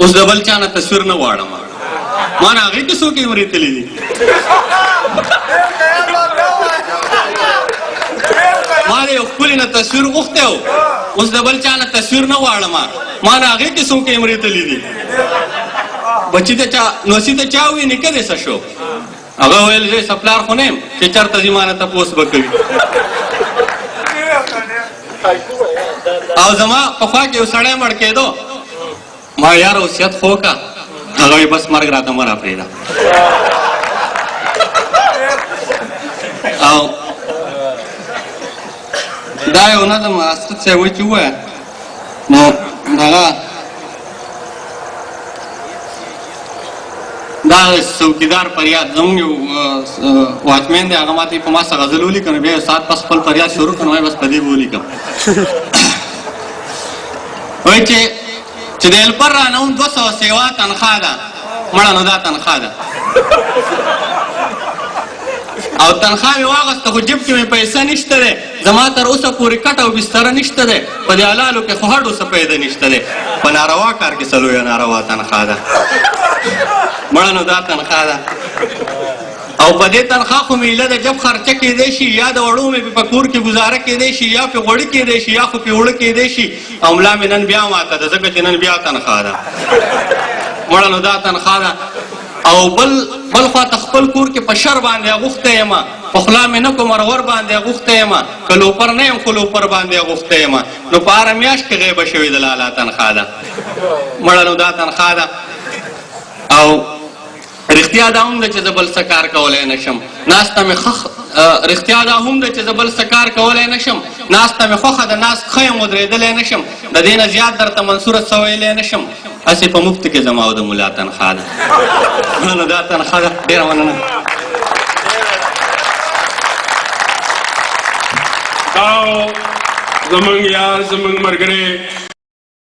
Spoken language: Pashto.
اوس د بل چا نه تصویر نه غواړم ما نه هغې کې څو کیمرې تللي دي ما د یو ښکلي نه تصویر غوښتی و اوس د بل چا نه تصویر نه غواړم ما نه هغې کې څو کیمرې تللي دي بچي ته چا نوسي ته چا ووایي نیکه دې څه شو هغه ویل زه سپلار خو نه یم چې چېرته ځي ما نه تپوس به کوي او زما په خوا کې یو سړی مړ کېدو ما یاره وصیت خو وکړه هغه وایي بس مرګ راته مه راپرېږده او دا یو نظم اسد صاحب وایي چې ووایه نو هغه دا څوکیدار فریاد زموږ یو واچمین دی هغه ماته په ما څه غزل ولیکه نو بیا یو ساعت پس خپل فریاد شروع کړم وایي بس په دې به ولیکم وایي چې د هیلپر رانه هم 200 سیوا تنخوا ده مړه نو دا تنخوا ده او تنخوا مې واغسته خو جیب کې مې پیسه نشته دی زما تر اوسه پورې کټ او بستره نشته دی په دې حلالو کې خو هډو څه پیدا نشته دی په ناروا کار کې څه لویه ناروا تنخوا ده مړه نو دا تنخوا ده او په دې تنخوا خو میله د جب خرچه کېدی شي یا د وړو مې په کور کې ګزاره کېدی شي یا پې غوړي کېدی شي یا خو پې اوړه کېدی شي او ملا مې نن بیا ماته ده ځکه چې نن بیا تنخوا ده مړه نو دا تنخوا ده او بل خواته خپل کور کې په شر باندې اغوښتی یم په خوله مې نه کوم ورور باندې اغوښتی یم که لوپر نه یم خو لوپر باندې اغوښتی یم نو په هره میاشت کې غیبه شوې د لالا تنخوا ده مړه نو دا تنخوا ده او رښتیا دا هم ده چې زه بل څه کار کولی نه شم ناسته مې رښتیا دا هم ده چې زه بل څه کار کولی نه شم ناسته مې خوښه ده ناست ښه یم ودرېدلی نه شم د دې نه زیات درته منصوره څه ویلی نه شم هسې په مفتو کې زما او د ملا تنخوا ده نو دا تنخوا ده ډېره مننه دا زموږ یار زموږ ملګری